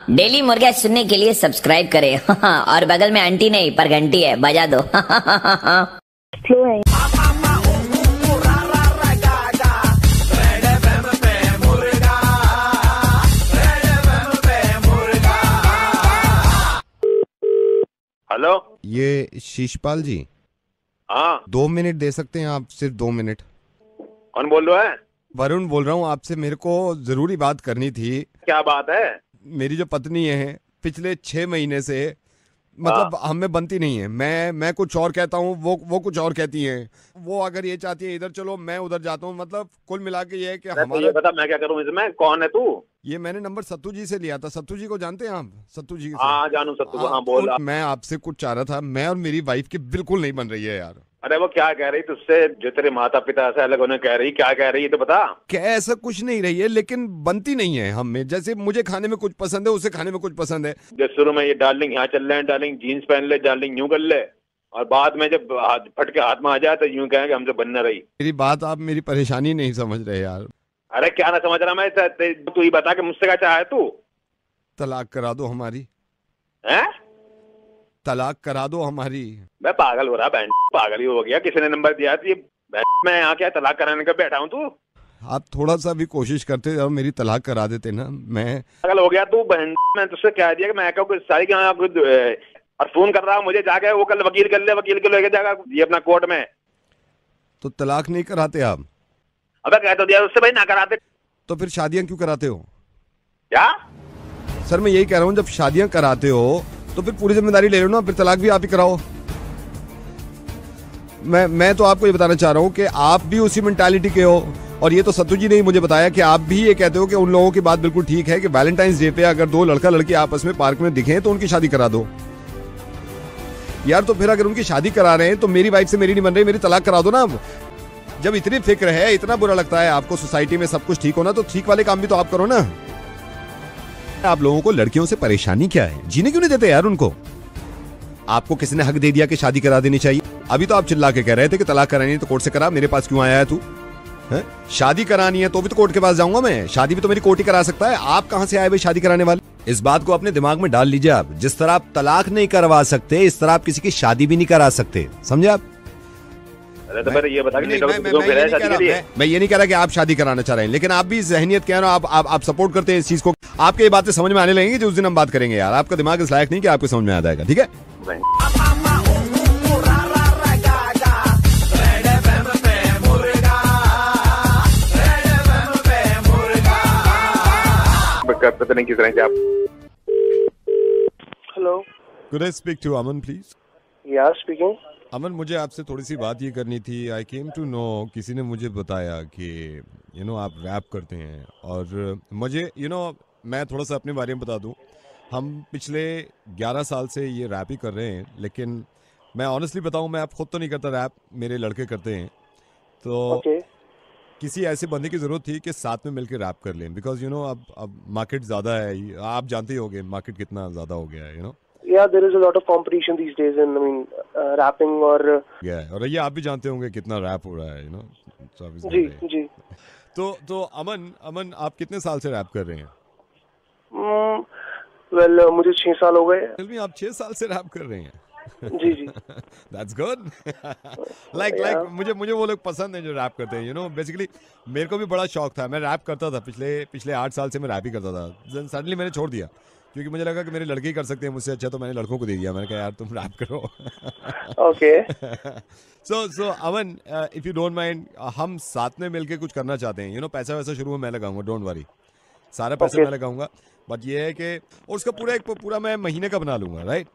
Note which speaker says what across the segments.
Speaker 1: Daily मुर्गा सुनने के लिए सब्सक्राइब करें और बगल में आंटी नहीं पर घंटी है, बजा दो।
Speaker 2: स्लो है।
Speaker 3: हेलो,
Speaker 4: ये शीशपाल जी?
Speaker 3: हाँ
Speaker 4: 2 मिनट दे सकते हैं आप? सिर्फ 2 मिनट।
Speaker 3: कौन बोल रहा है?
Speaker 4: वरुण बोल रहा हूँ आपसे, मेरे को जरूरी बात करनी थी।
Speaker 3: क्या बात है?
Speaker 4: मेरी जो पत्नी है पिछले 6 महीने से मतलब हमें बनती नहीं है। मैं कुछ और कहता हूँ, वो कुछ और कहती हैं। वो अगर ये चाहती है इधर चलो, मैं उधर जाता हूँ। मतलब कुल मिला के ये है कि हमारा।
Speaker 3: ये बता मैं क्या करूँ इसमें? कौन है तू?
Speaker 4: ये मैंने नंबर सत्तू जी से लिया था। सत्तू जी को जानते हैं आप? सत्तू जी से।
Speaker 3: हाँ जानू सत्तू को। हाँ बोल।
Speaker 4: मैं आपसे कुछ चाह रहा था। मैं और मेरी वाइफ की बिल्कुल नहीं बन रही है यार।
Speaker 3: अरे वो क्या कह रही तुझसे? जो तेरे माता पिता से अलग होने कह रही, क्या कह रही है तो बता।
Speaker 4: क्या ऐसा कुछ नहीं रही है, लेकिन बनती नहीं है हमें। जैसे मुझे खाने में कुछ पसंद है, उसे खाने में कुछ पसंद है।
Speaker 3: जो शुरू में ये डार्लिंग यहाँ चल रहे हैं, डार्लिंग जीन्स पहन ले, डार्लिंग यूं कर ले, और बाद में जब फट के हाथ में आ जाए तो यूं कहेंगे हमसे बन न रही।
Speaker 4: मेरी बात आप मेरी परेशानी नहीं समझ रहे यार।
Speaker 3: अरे क्या ना समझ रहा मैं? तू ही बता के मुझसे क्या चाहे तू? तलाक
Speaker 4: करा दो हमारी।
Speaker 3: है?
Speaker 4: तलाक करा दो हमारी।
Speaker 3: मैं पागल हो रहा, बहन पागल ही हो गया। किसी ने नंबर दिया था? मैं यहाँ क्या तलाक कराने का बैठा हूँ? तू
Speaker 4: आप थोड़ा सा भी कोशिश करते और मेरी तलाक करा देते ना। मैं
Speaker 3: पागल हो गया तू बहन। मैं तुझसे कह दिया कि मैं कुछ सारी और फोन कर रहा हूँ मुझे जाके, वो कल वकील कर ले, वकील को लेके जाएगा ये अपना कोर्ट में।
Speaker 4: तो तलाक नहीं कराते आप?
Speaker 3: अबे कह तो दिया उससे भाई, ना कराते
Speaker 4: तो फिर शादियां क्यों कराते हो?
Speaker 3: क्या?
Speaker 4: सर मैं यही कह रहा हूँ, जब शादियां कराते हो तो फिर पूरी जिम्मेदारी ले लो ना, फिर तलाक भी आप ही कराओ। मैं तो आपको ये बताना चाह रहा हूँ कि आप भी उसी मेंटालिटी के हो। और ये तो सत्तू जी ने मुझे बताया कि आप भी ये कहते हो कि उन लोगों की बात बिल्कुल ठीक है कि वैलेंटाइंस डे पे अगर 2 लड़का लड़की आपस में पार्क में दिखे तो उनकी शादी करा दो। यार तो फिर अगर उनकी शादी करा रहे हैं तो मेरी वाइफ से मेरी नहीं बन रही, मेरी तलाक करा दो ना। जब इतनी फिक्र है, इतना बुरा लगता है आपको सोसाइटी में सब कुछ ठीक होना, तो ठीक वाले काम भी तो आप करो ना। आप लोगों को लड़कियों से परेशानी क्या है? जीने क्यों नहीं देते यार उनको? आपको किसी ने हक दे दिया कि शादी करा देनी चाहिए? अभी तो आप चिल्ला के कह रहे थे कि तलाक करानी है तो कोर्ट से करा। मेरे पास क्यों आया है तू? है? शादी करानी है तो भी तो कोर्ट के पास जाऊंगा मैं। शादी भी तो मेरी कोर्ट ही करा सकता है। आप कहां से आए भाई शादी कराने वाले? इस बात को अपने दिमाग में डाल लीजिए आप। जिस तरह आप तलाक नहीं करवा सकते, इस तरह आप किसी की शादी भी नहीं करा सकते। समझे आप?
Speaker 3: अरे तो मेरे ये बता कि
Speaker 4: मैं ये नहीं कह रहा कि आप शादी कराना चाह रहे हैं, लेकिन आप भी जहनियत क्या है, आप सपोर्ट करते हैं इस चीज को। आपके ये बातें समझ में आने लगेंगी जो उस दिन हम बात करेंगे यार। आपका दिमाग इस लायक नहीं कि आपको समझ में आ जाएगा, ठीक है? पता नहीं किस तरह से आप।
Speaker 2: Hello,
Speaker 4: Could I speak to Aman please?
Speaker 2: या स्पीकिंग।
Speaker 4: अमन, मुझे आपसे थोड़ी सी बात ये करनी थी। आई केम टू नो, किसी ने मुझे बताया कि आप रैप करते हैं। और मुझे मैं थोड़ा सा अपने बारे में बता दूं। हम पिछले 11 साल से ये रैप ही कर रहे हैं, लेकिन मैं ऑनेस्टली बताऊं, मैं आप खुद तो नहीं करता रैप, मेरे लड़के करते हैं। तो किसी ऐसे बंदे की जरूरत थी कि साथ में मिलकर रैप कर लें, बिकॉज अब मार्केट ज़्यादा है। आप जानते ही होंगे मार्केट कितना ज़्यादा हो गया है।
Speaker 2: Yeah, there is a lot of competition these days in, rapping और
Speaker 4: ये आप भी जानते होंगे कितना रैप हो रहा है,
Speaker 2: जी जी।
Speaker 4: तो अमन आप कितने साल से रैप कर रहे हैं?
Speaker 2: मुझे 6 साल हो गए।
Speaker 4: फिर भी आप 6 साल से रैप कर रहे हैं?
Speaker 2: जी जी।
Speaker 4: That's good. like मुझे वो लोग पसंद हैं जो रैप करते हैं। बेसिकली मेरे को भी बड़ा शौक था। मैं रैप करता था पिछले 8 साल से मैं रैप ही करता था। सडनली मैंने छोड़ दिया क्योंकि मुझे लगा कि मेरे लड़के ही कर सकते हैं मुझसे अच्छा, तो मैंने लड़कों को दे दिया। मैंने कहा यार तुम रैप करो।
Speaker 2: Okay.
Speaker 4: So Aman, if you don't mind, हम साथ में मिलके कुछ करना चाहते हैं। पैसा वैसा शुरू में मैं लगाऊंगा, डोंट वरी, सारा पैसा मैं लगाऊंगा। बट ये है कि उसका पूरा मैं महीने का बना लूंगा, right?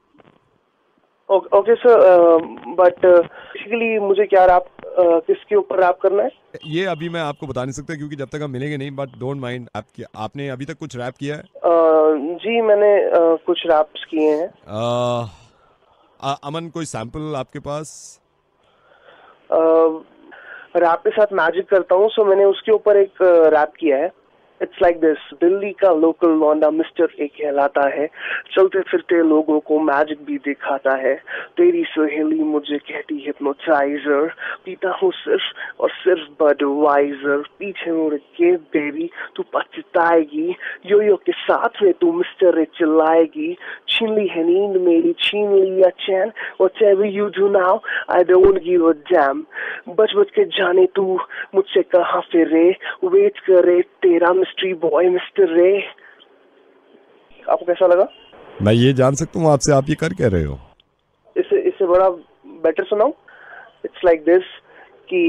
Speaker 2: Okay sir, but basically मुझे क्या रैप, किसके ऊपर रैप करना है?
Speaker 4: ये अभी मैं आपको बता नहीं सकता क्योंकि जब तक हम मिलेंगे नहीं। बट डोंट माइंड, आपने अभी तक कुछ रैप किया है?
Speaker 2: जी मैंने कुछ रैप्स किए हैं।
Speaker 4: अमन कोई सैंपल आपके पास?
Speaker 2: रैप के साथ मैजिक करता हूँ, सो मैंने उसके ऊपर एक रैप किया है। इट्स लाइक दिस, दिल्ली का लोकल लौंडा मिस्टर ए कहलाता है, चलते फिरते लोगों को मैजिक भी दिखाता है। तेरी सहेली मुझे कहती हिप्नोटाइजर, पीता हूँ सिर्फ और सिर्फ बडवाइजर। पीछे मुड़ के बेबी तू पछताएगी, यो के साथ में तू मिस्टर ए चिल्लाएगी। छीन ली है नींद मेरी, छीन लिया चैन, whatever you do now I don't give a damn। बच बच के जाने तू मुझसे कहाँ फिरे, वेट करे तेरा मिस्ट्री बॉय मिस्टर रे। आपको कैसा लगा?
Speaker 4: मैं ये जान सकता हूँ आपसे, आप ये कर क्या रहे हो?
Speaker 2: इससे बड़ा बेटर सुनाऊं? इट्स लाइक दिस कि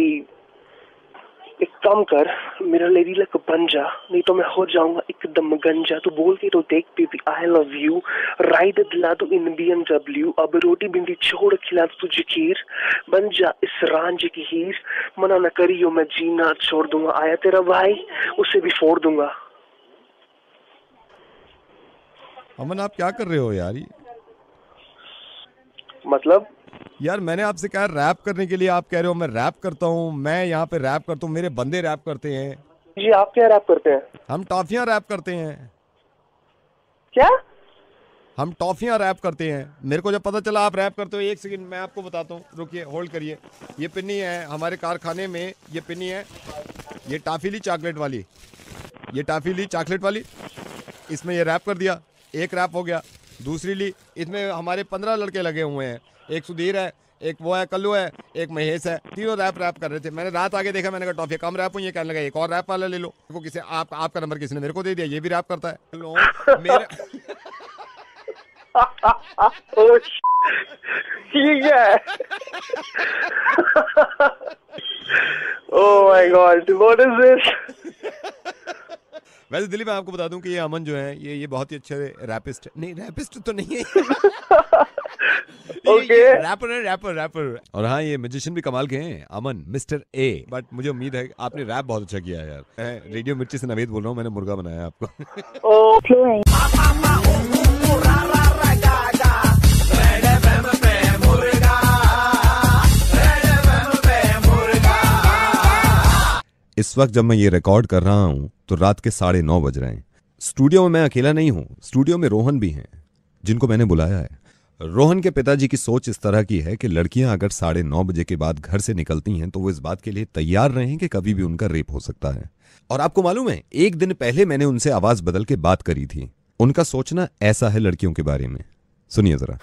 Speaker 2: एक काम कर, मेरा लेडी लक बन जा, नहीं तो मैं हो जाऊंगा एकदम गंजा। तू बोल के तो देख baby I love you, ride दिला तू इन BMW, अब रोटी भिंडी छोड़ खिला तुझे खीर, बन जा इस रांझ की हीर। मना न करियो मैं जीना छोड़ दूंगा, आया तेरा भाई उसे भी फोड़ दूंगा।
Speaker 4: अमन आप क्या कर रहे हो यार?
Speaker 2: मतलब
Speaker 4: यार मैंने आपसे कहा रैप करने के लिए, आप कह रहे हो मैं रैप करता हूँ, मैं यहाँ पे रैप करता हूँ, मेरे बंदे रैप करते हैं।
Speaker 2: जी आप क्या रैप करते हैं?
Speaker 4: हम टॉफियाँ रैप करते हैं।
Speaker 2: क्या?
Speaker 4: हम टॉफियाँ रैप करते हैं। मेरे को जब पता चला आप रैप करते हो, एक सेकंड मैं आपको बताता हूँ, रुकिए होल्ड करिए। ये पिन्नी है हमारे कारखाने में, ये पिन्नी है, ये टाफीली चॉकलेट वाली, ये टाफीली चॉकलेट वाली, इसमें ये रैप कर दिया, एक रैप हो गया। दूसरी ली, इसमें हमारे 15 लड़के लगे हुए हैं, एक सुधीर है, एक वो है कल्लू है, एक महेश है, तीनों रैप कर रहे थे। मैंने रात आगे देखा, मैंने कहा टॉफी कम रैप हुई है, कहने लगा एक और रैप वाला ले लो। देखो किसे आपका नंबर किसी ने मेरे को दे दिया, ये भी रैप करता है। लो मेरे
Speaker 2: ठीक है। Oh my God, what is this?
Speaker 4: वैसे दिल्ली में आपको बता दूं कि ये अमन जो है ये बहुत ही अच्छे रैपिस्ट, नहीं रैपिस्ट तो नहीं है
Speaker 2: ओके
Speaker 4: रैपर। और हाँ ये म्यूजिशियन भी कमाल के हैं, अमन मिस्टर ए। बट मुझे उम्मीद है आपने रैप बहुत अच्छा किया है यार। मैं रेडियो मिर्ची से नवेद बोल रहा हूँ, मैंने मुर्गा बनाया आपको। इस वक्त जब मैं ये रिकॉर्ड कर रहा हूं तो रात के 9:30 बज रहे हैं। स्टूडियो में मैं अकेला नहीं हूं, स्टूडियो में रोहन भी हैं, जिनको मैंने बुलाया है। रोहन के पिताजी की सोच इस तरह की है कि लड़कियां अगर 9:30 बजे के बाद घर से निकलती हैं तो वो इस बात के लिए तैयार रहें कि कभी भी उनका रेप हो सकता है। और आपको मालूम है, एक दिन पहले मैंने उनसे आवाज बदल के बात करी थी। उनका सोचना ऐसा है लड़कियों के बारे में, सुनिए जरा।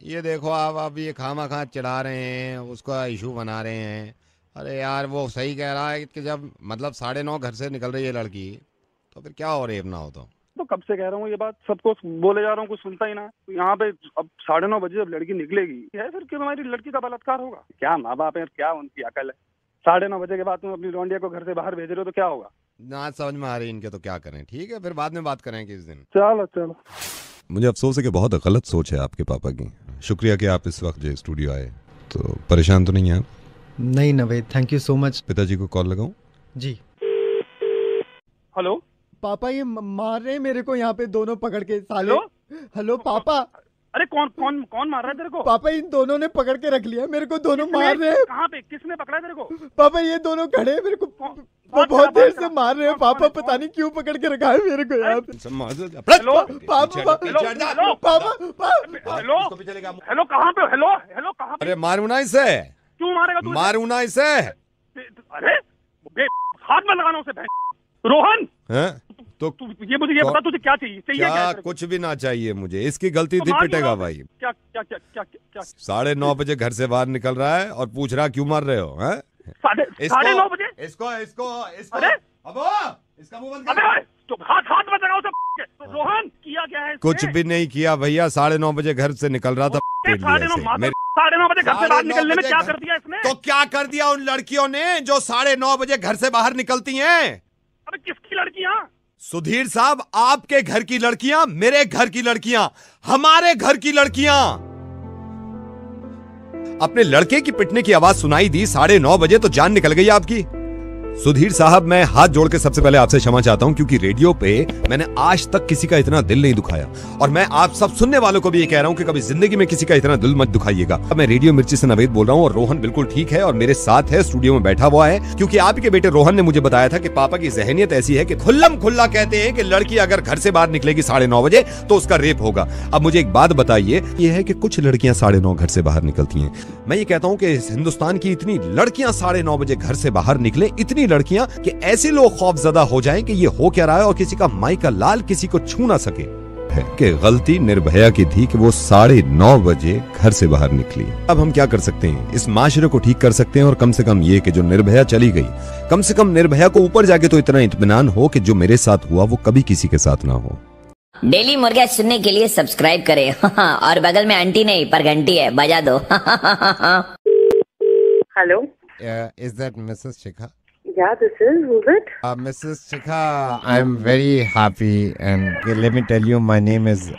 Speaker 4: ये देखो आप ये खामा चढ़ा रहे हैं, उसका इशू बना रहे हैं। अरे यार वो सही कह रहा है कि जब मतलब 9:30 घर से निकल रही है लड़की, तो फिर क्या हो रेप ना हो तो
Speaker 5: कब से कह रहा हूँ ये बात, सबको बोले जा रहा हूँ, कुछ सुनता ही ना। तो यहाँ पे अब 9:30 बजे जब लड़की निकलेगी है, फिर क्यों हमारी लड़की का बलात्कार होगा? क्या माँ बाप है, क्या उनकी अकल है? 9:30 बजे के बाद तुम अपनी लौंडिया को घर से बाहर भेज रहे हो तो क्या होगा?
Speaker 4: ना समझ में आ रही इनके, तो क्या करें? ठीक है फिर बाद में बात करें किस दिन।
Speaker 5: चलो।
Speaker 4: मुझे अफसोस है कि बहुत गलत सोच है आपके पापा की। शुक्रिया कि आप इस वक्त जो स्टूडियो आए। तो परेशान तो नहीं है आप?
Speaker 6: नहीं Naved, thank you so much.
Speaker 4: पिताजी को कॉल लगाऊं?
Speaker 6: जी।
Speaker 5: हेलो
Speaker 6: पापा, ये मार रहे हैं मेरे को यहाँ पे दोनों पकड़ के साले। हेलो पापा।
Speaker 5: अरे कौन मार रहा है तेरे को?
Speaker 6: पापा इन दोनों ने पकड़ के रख लिया मेरे को, दोनों मार रहे हैं।
Speaker 5: कहाँ पे, किसने पकड़ा है तेरे को?
Speaker 6: पापा ये दोनों खड़े हैं मेरे को, वो बहुत देर से मार रहे हैं पापा, पता नहीं क्यों पकड़ के रखा है मेरे को यहाँ पे।
Speaker 5: हेलो
Speaker 6: पापा
Speaker 5: हेलो कहाँ पे? हेलो कहाँ पे?
Speaker 4: अरे मारूना इसे,
Speaker 5: क्यों मारेगा तू?
Speaker 4: मारूना इसे।
Speaker 5: अरे हाथ में लगाना उसे। रोहन
Speaker 4: तो
Speaker 5: ये मुझे ये बता, तुझे क्या चाहिए?
Speaker 4: क्या? कुछ भी ना चाहिए मुझे, इसकी गलती थी, पिटेगा भाई।
Speaker 5: क्या
Speaker 4: 9:30 बजे घर से बाहर निकल रहा है और पूछ रहा क्यों मार रहे हो?
Speaker 5: 9:30 बजे?
Speaker 4: इसको
Speaker 5: अरे
Speaker 4: अब इसका मुंह बंद कर।
Speaker 5: तो हाथ में लगाओ उसे। तो रोहन किया क्या है?
Speaker 4: कुछ भी नहीं किया भैया, 9:30 बजे घर से निकल रहा था।
Speaker 5: 9:30 बजे घर से बाहर निकलने में क्या कर दिया इसने?
Speaker 4: तो क्या कर दिया उन लड़कियों ने जो 9:30 बजे घर से बाहर निकलती हैं?
Speaker 5: अबे किसकी लड़कियां?
Speaker 4: सुधीर साहब, आपके घर की लड़कियां, मेरे घर की लड़कियां, हमारे घर की लड़कियां। अपने लड़के की पिटने की आवाज सुनाई दी 9:30 बजे तो जान निकल गई आपकी। सुधीर साहब, मैं हाथ जोड़ के सबसे पहले आपसे क्षमा चाहता हूं, क्योंकि रेडियो पे मैंने आज तक किसी का इतना दिल नहीं दुखाया, और मैं आप सब सुनने वालों को भी ये कह रहा हूं कि कभी जिंदगी में किसी का इतना दिल मत दुखाइएगा। मैं रेडियो मिर्ची से नवेद बोल रहा हूं, और रोहन बिल्कुल ठीक है और मेरे साथ है, स्टूडियो में बैठा हुआ है, क्योंकि आप के बेटे रोहन ने मुझे बताया था कि पापा की जहनियत ऐसी है कि खुल्लम खुल्ला कहते हैं कि लड़की अगर घर से बाहर निकलेगी 9:30 बजे तो उसका रेप होगा। अब मुझे एक बात बताइए, ये है कि कुछ लड़कियां 9:30 घर से बाहर निकलती हैं। मैं ये कहता हूं कि हिंदुस्तान की इतनी लड़कियां 9:30 बजे घर से बाहर निकले, इतनी लड़कियां कि ऐसे लोग खौफजदा हो जाएं कि ये हो क्या रहा है, और किसी का माई का लाल किसी को छू ना सके। है कि गलती निर्भया की थी कि वो 9:30 बजे घर से बाहर निकली। अब हम क्या कर सकते हैं? इस माशरे को ठीक कर सकते हैं, और कम से कम ये कि जो निर्भया चली गई, कम से कम निर्भया को ऊपर जाके तो इतना इत्मीनान हो कि जो मेरे साथ हुआ वो कभी किसी के साथ ना हो।
Speaker 1: डेली मुर्गा सुनने के लिए सब्सक्राइब करें और बगल में आंटी नहीं पर घंटी है, बजा दो।
Speaker 7: Hello.
Speaker 6: Is that Mrs. Shikha?
Speaker 7: Yeah, this is. Who's it?
Speaker 6: Mrs. Shikha, I'm very happy, and let me tell you, my name is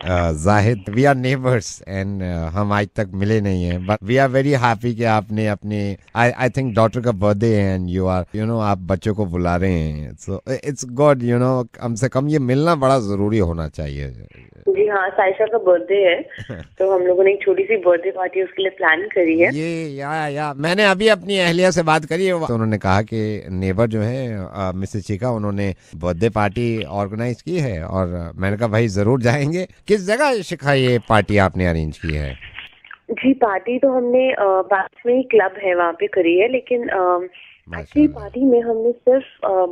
Speaker 6: Zahid. We are neighbors, and हम आज तक मिले नहीं हैं, but we are very happy कि आपने अपने I think daughter का birthday है, and you are, you know, आप बच्चों को बुला रहे हैं, so it's good, you know, कम से कम ये मिलना बड़ा जरूरी होना चाहिए।
Speaker 7: जी हाँ, साइशा का बर्थडे है, तो हम लोगों ने एक छोटी सी बर्थडे पार्टी उसके लिए प्लान करी है।
Speaker 6: ये या मैंने अभी अपनी अहलिया से बात करी है, तो उन्होंने कहा कि नेबर जो है मिसेस शिखा, उन्होंने बर्थडे पार्टी ऑर्गेनाइज की है, और मैंने कहा भाई जरूर जाएंगे। किस जगह शिखा ये पार्टी आपने अरेंज की है?
Speaker 7: जी, पार्टी तो हमने पास में ही क्लब है वहाँ पे करी है, लेकिन एक्चुअली पार्टी में हमने सिर्फ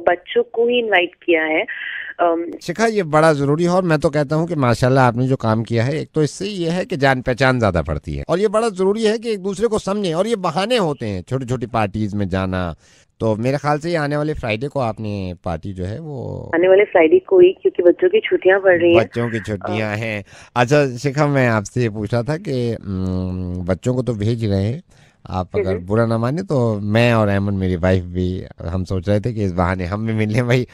Speaker 7: बच्चों को ही इनवाइट किया है।
Speaker 6: शिखा, ये बड़ा जरूरी है, और मैं तो कहता हूँ कि माशाल्लाह आपने जो काम किया है, एक तो इससे ये है कि जान पहचान ज्यादा पड़ती है, और ये बड़ा जरूरी है कि एक दूसरे को समझें, और ये बहाने होते हैं छोटी छोटी पार्टीज में जाना। तो मेरे ख्याल से ये आने वाले फ्राइडे को आपने पार्टी जो है वो
Speaker 7: आने वाले फ्राइडे को ही, क्योंकि बच्चों की छुट्टियां पड़ रही हैं।
Speaker 6: बच्चों की छुट्टियां हैं। अच्छा शिखा, मैं आपसे ये पूछ रहा था कि बच्चों को तो भेज रहे हैं आप, अगर बुरा ना माने तो मैं और एमन मेरी वाइफ भी, हम सोच रहे थे कि इस बहाने हम भी मिल लें भाई।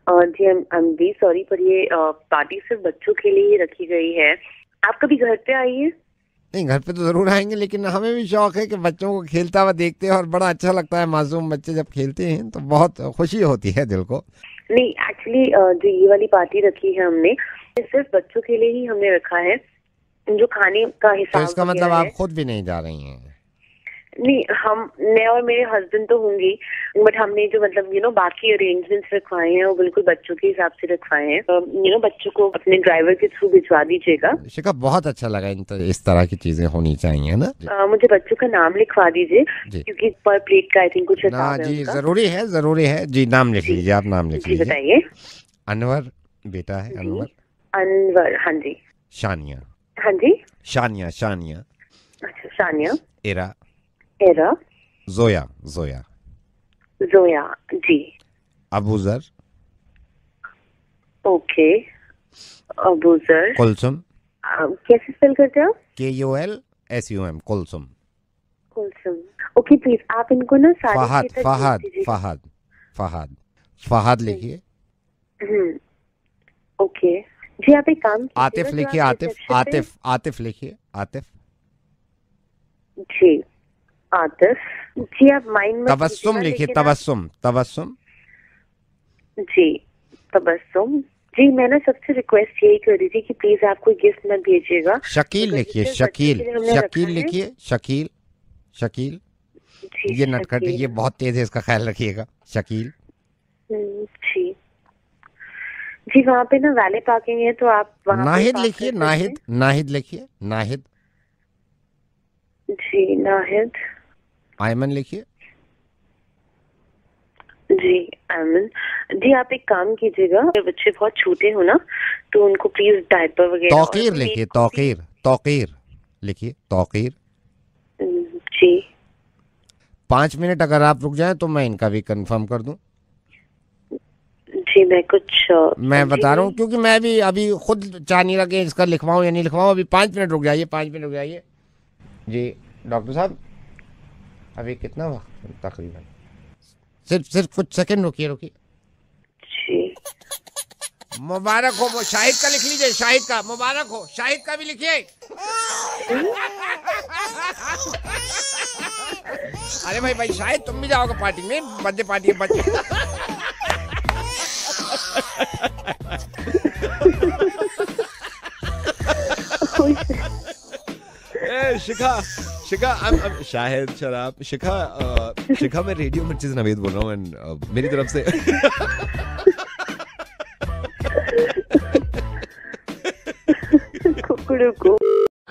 Speaker 7: जी, आई एम वी सॉरी, पर ये पार्टी सिर्फ बच्चों के लिए ही रखी गई है। आप कभी घर पे आइए।
Speaker 6: नहीं, घर पे तो जरूर आएंगे, लेकिन हमें भी शौक है कि बच्चों को खेलता हुआ देखते हैं, और बड़ा अच्छा लगता है मासूम बच्चे जब खेलते हैं, तो बहुत खुशी होती है दिल को।
Speaker 7: नहीं, एक्चुअली जो ये वाली पार्टी रखी है हमने, सिर्फ बच्चों के लिए ही हमने रखा है। जो खाने का हिसाब,
Speaker 6: तो इसका मतलब आप खुद भी नहीं जा रही हैं?
Speaker 7: नहीं, मैं और मेरे हस्बैंड तो होंगे, बट हमने जो मतलब बाकी अरेंजमेंट्स रखवाए हैं वो बिल्कुल बच्चों के हिसाब से रखवाए हैं। बच्चों को अपने ड्राइवर के थ्रू भिजवा दीजिएगा।
Speaker 6: शिखा, बहुत अच्छा लगा, इस तरह की चीजें होनी चाहिए ना।
Speaker 7: मुझे बच्चों का नाम लिखवा दीजिए, क्योंकि पर प्लेट का आई थिंक कुछ हिसाब है।
Speaker 6: जी जरूरी है जी, नाम लिख लीजिए, आप नाम लिख लीजिए।
Speaker 7: बताइए।
Speaker 6: अनवर बेटा है,
Speaker 7: अनवर। हाँ जी।
Speaker 6: शानिया।
Speaker 7: हाँ जी।
Speaker 6: शानिया।
Speaker 7: अच्छा, शानिया।
Speaker 6: एरा। जोया
Speaker 7: जी।
Speaker 6: अबूजर।
Speaker 7: ओके, अबूजर।
Speaker 6: कुलसुम।
Speaker 7: कैसे स्पेल करते हो?
Speaker 6: KULSUM, कुलसुम।
Speaker 7: ओके, प्लीज आप इनको ना
Speaker 6: फहद लिखिए।
Speaker 7: ओके जी, आप एक काम
Speaker 6: आतिफ लिखिए, आतिफ लिखिए, आतिफ
Speaker 7: जी। आतिफ जी, आप माइंड में
Speaker 6: तबस्सुम लिखिए, तबस्सुम
Speaker 7: जी। तबस्सुम जी, मैं ना सबसे रिक्वेस्ट यही कर रही थी कि प्लीज आप कोई गिफ्ट मत भेजिएगा।
Speaker 6: शकील लिखिए, शकील लिखिए, शकील। ये नटखट, ये बहुत तेज है, इसका ख्याल रखिएगा। शकील
Speaker 7: जी। वहाँ पे ना वैले पार्किंग है, तो आप
Speaker 6: नाहिद लिखिए, नाहिद लिखिए, नाहिद
Speaker 7: जी। नाहिद।
Speaker 6: आयमन लिखिए
Speaker 7: जी। आयमन जी, आप एक काम कीजिएगा, अगर बच्चे बहुत छोटे हो ना तो उनको प्लीज डायपर वगैरह।
Speaker 6: तौकीर लिखिए, तौकीर लिखिए, तौकीर
Speaker 7: जी।
Speaker 6: 5 मिनट अगर आप रुक जाएं तो मैं इनका भी कंफर्म कर दूं।
Speaker 7: जी, मैं
Speaker 6: बता रहा हूँ, क्योंकि मैं भी अभी खुद चाह नहीं लगे इसका लिखवाऊं या नहीं लिखवाऊं। अभी 5 मिनट रुक जाइए, जी। डॉक्टर साहब, अभी कितना वक्त तकरीबन? सिर्फ कुछ सेकंड रुकिए।
Speaker 7: जी।
Speaker 6: मुबारक हो, वो शाहिद का लिख लीजिए, शाहिद का मुबारक हो, शाहिद का भी लिखिए। अरे भाई शायद तुम भी जाओगे पार्टी में, बर्थडे पार्टी है बर्थडे।
Speaker 4: शिखा शाहिद शराब शिखा मैं रेडियो मिर्ची से नवेद बोल रहा हूँ एंड मेरी तरफ से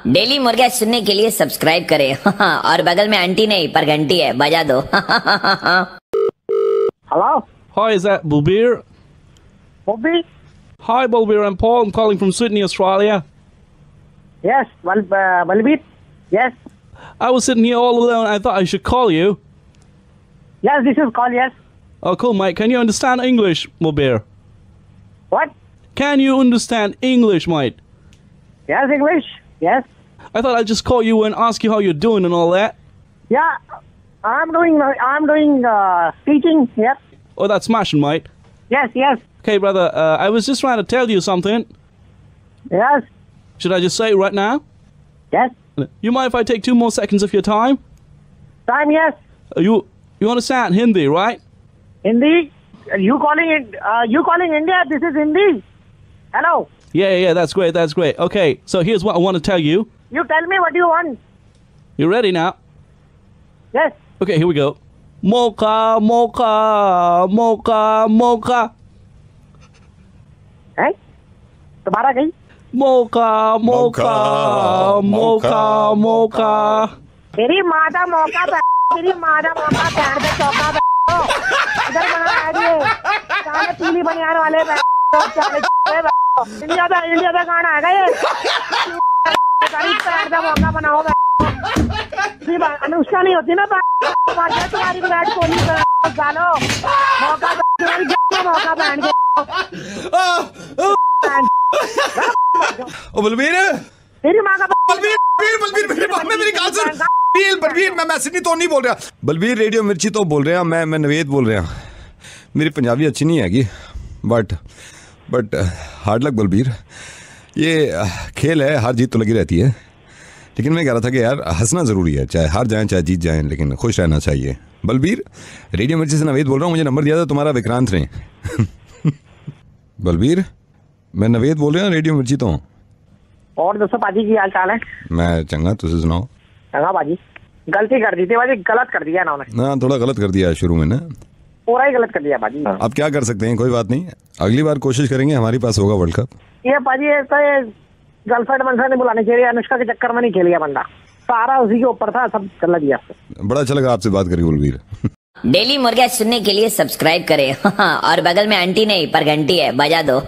Speaker 1: डेली मुर्गा सुनने के लिए सब्सक्राइब करें और बगल में आंटी नहीं पर घंटी है, बजा दो।
Speaker 8: Hello?
Speaker 9: Hi, is that Bulbir?
Speaker 8: Bobby?
Speaker 9: Hi, Bulbir. I'm Paul. I'm calling from Sydney, Australia.
Speaker 8: Yes, Balbir? Yes.
Speaker 9: I was sitting here all alone. I thought I should call you.
Speaker 8: Yes, this is call, yes.
Speaker 9: Oh, cool, mate. Can you understand English, Bulbir?
Speaker 8: What?
Speaker 9: Can you understand English, mate?
Speaker 8: Yes, English. Yes.
Speaker 9: I thought I'd just call you and ask you how you're doing and all that.
Speaker 8: Yeah, I'm doing teaching. Yes.
Speaker 9: Oh, that's smashing, mate.
Speaker 8: Yes, yes.
Speaker 9: Okay, brother. I was just trying to tell you something.
Speaker 8: Yes.
Speaker 9: Should I just say it right now?
Speaker 8: Yes.
Speaker 9: You mind if I take 2 more seconds of your time?
Speaker 8: Time, yes.
Speaker 9: You understand Hindi, right?
Speaker 8: Hindi? You calling India? This is Hindi. Hello.
Speaker 9: Yeah, that's great, that's great. Okay, so here's what I want to tell you.
Speaker 8: You tell me what you want.
Speaker 9: You ready now?
Speaker 8: Yes.
Speaker 9: Okay, here we go. Mocha, mocha, mocha, mocha.
Speaker 8: Hey? तुम्हारा कहीं?
Speaker 9: Mocha, mocha, mocha, mocha.
Speaker 8: तेरी माता मौका तेरी माता मौका पैर पे चौका इधर बना आइए साले पीली बनियान वाले इंडिया का गाना आएगा ये पैर का मौका बनाओ अनुष्का नहीं होती ना तुम्हारी विराट कोहली गालो मौका मौका पहन के
Speaker 4: बलबीर
Speaker 8: तेरी माँ का
Speaker 4: बलबीर मैं सिडनी तो नहीं बोल रहा, बलबीर रेडियो मिर्ची तो बोल रहे हैं, मैं नवेद बोल रहा। मेरी पंजाबी अच्छी नहीं हैगी बट हार्ड लक बलबीर, ये खेल है, हार जीत तो लगी रहती है, लेकिन मैं कह रहा था कि यार हंसना ज़रूरी है, चाहे हार जाएं चाहे जीत जाएं, लेकिन खुश रहना चाहिए। बलबीर रेडियो मिर्ची से नवेद बोल रहा हूँ, मुझे नंबर दिया था तुम्हारा विक्रांत ने। बलबीर मैं नवेद बोल रहा हूँ रेडियो मिर्ची तो।
Speaker 8: और दोस्तों पाजी की हाल चाल है?
Speaker 4: मैं चंगा, तुझे सुनाओ।
Speaker 8: चंगा पाजी, गलती कर दी थी पाजी, गलत कर दिया ना उन्होंने।
Speaker 4: हाँ थोड़ा गलत कर दिया शुरू में ना,
Speaker 8: पूरा ही गलत कर दिया पाजी।
Speaker 4: अब क्या कर सकते हैं, कोई बात नहीं, अगली बार कोशिश करेंगे, हमारे पास होगा वर्ल्ड कप।
Speaker 8: ये पाजी ऐसा गर्लफ्रेंड नहीं बुलानी चाहिए, अनुष्का के चक्कर में नहीं खेल गया बंदा, सारा उसी के ऊपर था, सब चला दिया।
Speaker 4: बड़ा अच्छा लगा आपसे बात करके बलबीर।
Speaker 1: डेली मुर्गा सुनने के लिए सब्सक्राइब करें और बगल में आंटी नहीं पर घंटी है, बजा दो।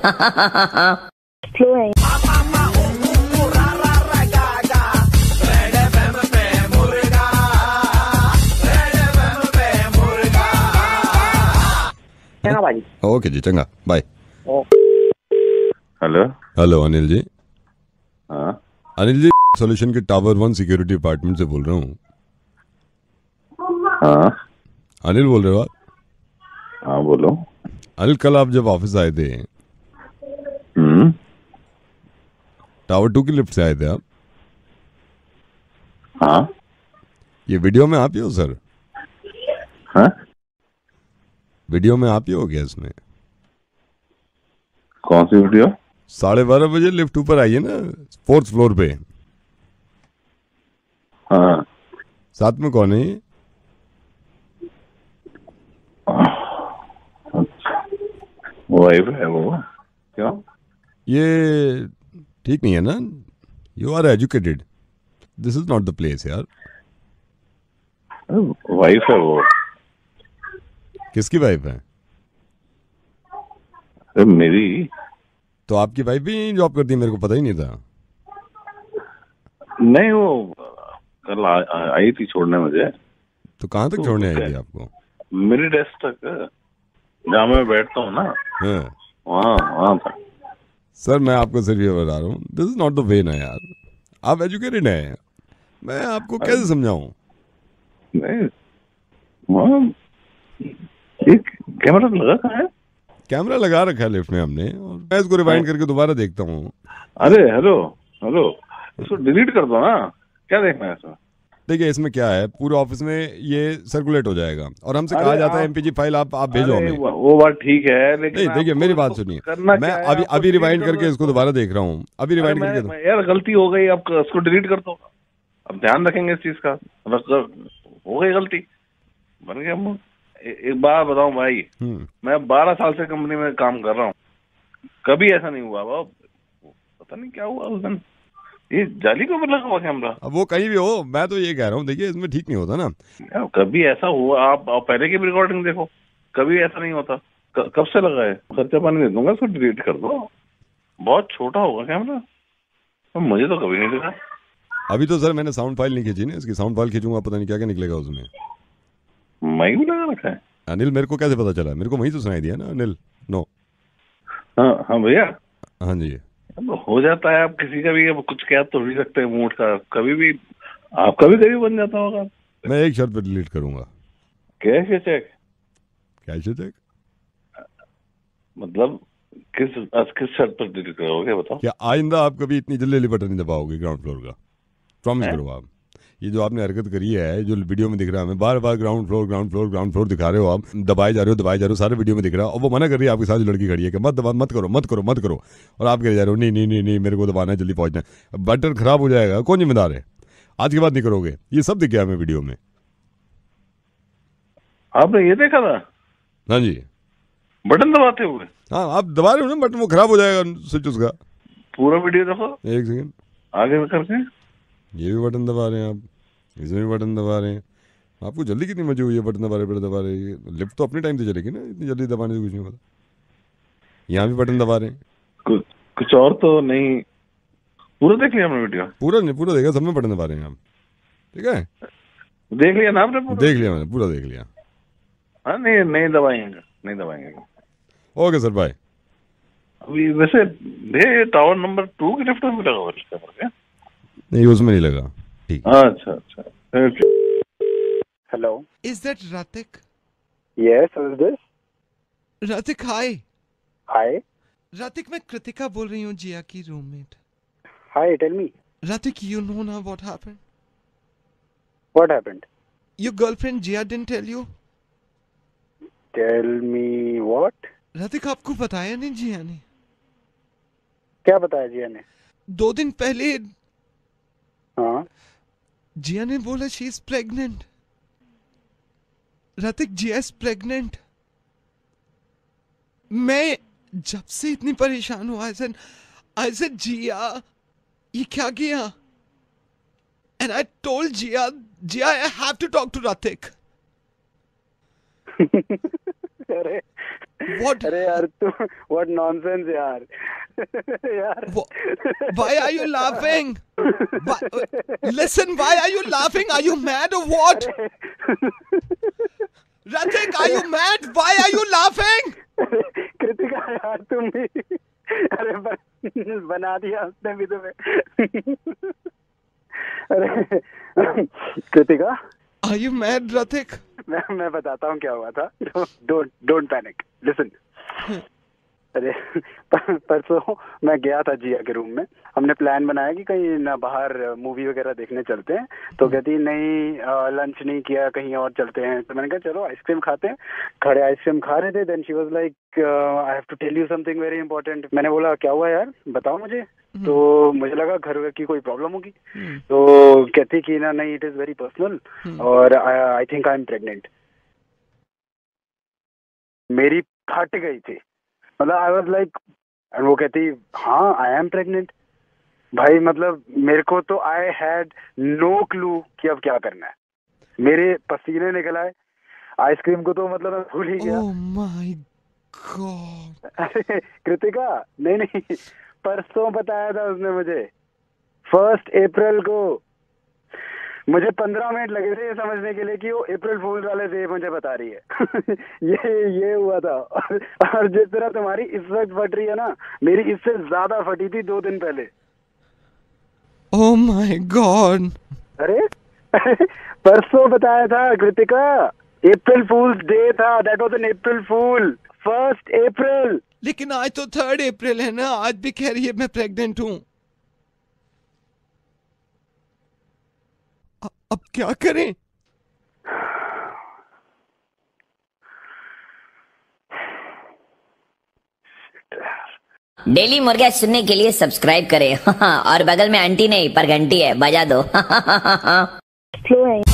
Speaker 8: चंगा भाजी।
Speaker 4: ओके जी, चंगा, bye.
Speaker 3: Hello
Speaker 4: hello Anil ji.
Speaker 3: हाँ
Speaker 4: अनिल जी सॉल्यूशन के टावर 1 सिक्योरिटी डिपार्टमेंट से बोल रहा हूँ।
Speaker 3: हाँ
Speaker 4: अनिल बोल रहे हो आप?
Speaker 3: हाँ बोलो।
Speaker 4: अनिल कल आप जब ऑफिस आए थे टावर 2 की लिफ्ट से आए थे आप?
Speaker 3: हाँ
Speaker 4: ये वीडियो में आप ही हो सर?
Speaker 3: हाँ
Speaker 4: वीडियो में आप ही हो गया इसमें?
Speaker 3: कौन सी वीडियो?
Speaker 4: 12:30 बजे लिफ्ट ऊपर आई है ना 4th फ्लोर पे।
Speaker 3: हाँ
Speaker 4: साथ में कौन है ये?
Speaker 3: वाइफ है वो। क्यों?
Speaker 4: ये ठीक नहीं है ना, you are educated, this is not the place यार।
Speaker 3: वाइफ है वो।
Speaker 4: किसकी वाइफ है?
Speaker 3: अरे मेरी।
Speaker 4: तो आपकी वाइफ भी जॉब करती है? मेरे को पता ही नहीं था।
Speaker 3: नहीं वो कल आई थी छोड़ने मुझे।
Speaker 4: तो कहाँ तक छोड़ने आई थी आपको?
Speaker 3: मेरी डेस्क तक, जहाँ मैं बैठता हूँ ना, वहाँ तक।
Speaker 4: सर मैं आपको सिर्फ ये बता रहा हूँ, this is not the way ना यार, आप एजुकेटेड हैं, मैं आपको कैसे समझाऊं?
Speaker 3: नहीं वहाँ एक कैमरा लगा कहाँ है?
Speaker 4: कैमरा लगा रखा है लिफ्ट में हमने, और मैं इसको रिवाइंड करके दोबारा देखता हूँ।
Speaker 3: अरे हेलो इसको डिलीट कर दो ना, क्या देखना है इसमें?
Speaker 4: देखिए इसमें क्या है, पूरे ऑफिस में ये सर्कुलेट हो जाएगा और हमसे कहा जाता है एमपीजी फाइल आप भेजो हमें।
Speaker 10: वो बात ठीक है, लेकिन
Speaker 4: नहीं देखिए मेरी बात सुनिए, मैं अभी रिवाइंड करके इसको दोबारा देख रहा हूँ, अभी रिवाइंड करके।
Speaker 10: यार गलती हो गई, अब उसको डिलीट कर दो, अब ध्यान रखेंगे इस चीज का। हो गई गलती, बन गया। एक बात बताऊं भाई, मैं 12 साल से कंपनी में काम कर रहा हूँ, कभी ऐसा नहीं हुआ। बाबा पता नहीं क्या हुआ उस दिन, ये जाली को लगा हुआ कैमरा।
Speaker 4: अब वो कहीं भी हो, मैं तो ये कह रहा हूँ देखिए इसमें ठीक नहीं होता ना।
Speaker 10: कभी ऐसा हुआ, आप पहले की भी रिकॉर्डिंग देखो, कभी ऐसा नहीं होता। कब से लगा है, खर्चा पानी दे दूंगा, उसको डिलीट कर दो। बहुत छोटा होगा कैमरा, मुझे तो कभी नहीं दिखा।
Speaker 4: अभी तो सर मैंने साउंड फाइल नहीं खींची ना, इसकी साउंड फाइल खींचूंगा पता नहीं क्या क्या निकलेगा उसमें।
Speaker 10: माइक भी लगा रखा है
Speaker 4: अनिल, मेरे को कैसे पता चला? मेरे को वही तो सुनाई दिया ना अनिल। नो
Speaker 10: हाँ भैया,
Speaker 4: हाँ जी
Speaker 10: हो जाता है। आप किसी का भी अब कुछ कह तो नहीं सकते मूड का, कभी भी आपका भी कभी बन जाता होगा।
Speaker 4: मैं एक शर्त पे डिलीट करूंगा।
Speaker 10: कैश या चेक?
Speaker 4: कैश या चेक
Speaker 10: मतलब किस शर्त पर डिलीट करोगे बताओ?
Speaker 4: क्या आइंदा आप कभी इतनी जल्दी बटन नहीं दबाओगे ग्राउंड फ्लोर का? प्रॉमिस करो आप। ये जो आपने हरकत करी है, जो वीडियो में दिख रहा है, हमें बार बार ग्राउंड फ्लोर दिखा रहे हो आप, दबाए जा रहे हो, सारे वीडियो में दिख रहा है। और वो मना कर रही है आपके साथ जो लड़की खड़ी है कि मत दबा, मत करो, और आप कह जा रहे हो नहीं मेरे को दबाना है, जल्दी पहुंचना है, बटन खराब हो जाएगा, कौन जिम्मेदार है? आज के बाद नहीं करोगे, ये सब दिख गया हमें वीडियो में।
Speaker 10: आपने ये देखा था?
Speaker 4: हाँ जी,
Speaker 10: बटन दबाते हुए।
Speaker 4: हाँ आप दबा रहे हो ना बटन, वो खराब हो जाएगा स्विच उसका।
Speaker 10: पूरा वीडियो देखो,
Speaker 4: एक सेकंड
Speaker 10: आगे करके।
Speaker 4: ये भी बटन दबा रहे हैं आप, इसमें भी बटन दबा रहे हैं। आपको जल्दी कितनी मची हुई है? बटन दबा रहे। लिफ्ट तो अपने टाइम से चलेगी ना, इतनी जल्दी दबाने से कुछ नहीं होता। यहाँ भी बटन दबा रहे हैं।
Speaker 10: कुछ और तो नहीं। पूरा देख लिया हमने वीडियो?
Speaker 4: पूरा देखा, सब में बटन दबा रहे हैं आप। ठीक है,
Speaker 10: देख लिया ना आपने?
Speaker 4: देख लिया मैंने, पूरा देख लिया।
Speaker 10: हाँ नहीं दबाएंगे। Okay
Speaker 4: sir bye.
Speaker 10: अभी वैसे टावर नंबर 2 की लिफ्ट में लगा हुआ है?
Speaker 4: नहीं उसमें नहीं लगा। ठीक,
Speaker 10: अच्छा।
Speaker 11: Hello.
Speaker 12: Is that Ratik?
Speaker 11: Yes, who is this?
Speaker 12: Ratik, hi.
Speaker 11: Hi.
Speaker 12: Ratik, मैं कृतिका बोल रही हूँ, जिया की roommate.
Speaker 11: Hi, tell me.
Speaker 12: Ratik, you know now what happened?
Speaker 11: What happened?
Speaker 12: Your girlfriend Jia didn't tell you?
Speaker 11: Tell me what?
Speaker 12: Ratik, आपको बताया नहीं जिया ने?
Speaker 11: क्या बताया जिया ने?
Speaker 12: 2 दिन पहले
Speaker 11: हाँ
Speaker 12: जिया ने बोला she is pregnant. Ratik, Jiya is pregnant. मैं जब से इतनी परेशान हुआ, I said जिया ये क्या किया? And I told Jiya I have to talk to Ratik.
Speaker 11: अरे
Speaker 12: What?
Speaker 11: अरे यार तू what nonsense यार यार
Speaker 12: Why are you laughing? Listen, why are you laughing? Are you mad or what? Ratik, are you mad? Why are you laughing?
Speaker 11: Kritika यार तुम भी अरे बना दिया उसने भी तुम्हें। अरे Kritika,
Speaker 12: Are you mad, Ratik?
Speaker 11: मैं बताता हूँ क्या हुआ था। Don't panic. Listen. अरे परसों मैं गया था जिया के रूम में, हमने प्लान बनाया कि कहीं ना बाहर मूवी वगैरह देखने चलते हैं, तो कहती नहीं लंच नहीं किया, कहीं और चलते हैं। तो मैंने कहा चलो आइसक्रीम खाते हैं। खड़े आइसक्रीम खा रहे थे, then she was like I have to tell you something very important. मैंने बोला क्या हुआ यार, बताओ मुझे। तो मुझे लगा घर की कोई प्रॉब्लम होगी, तो कहती कि ना नहीं इट इज वेरी पर्सनल और I think I am pregnant. मेरी फट गई थी, मतलब आई वाज लाइक, वो कहती हाँ आई एम प्रेग्नेंट। भाई मतलब मेरे को तो आई हैड नो क्लू कि अब क्या करना है। मेरे पसीने निकल आए, आइसक्रीम को तो मतलब मैं भूल ही गया।
Speaker 12: Oh my God.
Speaker 11: अरे कृतिका नहीं परसों बताया था उसने मुझे, 1 अप्रैल को। मुझे 15 मिनट लगे थे ये समझने के लिए कि वो अप्रैल फूल वाले डे मुझे बता रही है। ये हुआ था। और जिस तरह तुम्हारी इस वक्त फट रही है ना, मेरी इससे ज्यादा फटी थी 2 दिन पहले।
Speaker 12: Oh my God.
Speaker 11: अरे परसों बताया था कृतिका, अप्रैल फूल्स डे था, दैट वाज एन अप्रैल फूल, 1 अप्रैल।
Speaker 12: लेकिन आज तो 3 अप्रैल है ना, आज भी कह रही है मैं प्रेग्नेंट हूँ। अब क्या करें?
Speaker 1: डेली मुर्गा सुनने के लिए सब्सक्राइब करें और बगल में आंटी नहीं पर घंटी है, बजा दो।
Speaker 8: स्लो है।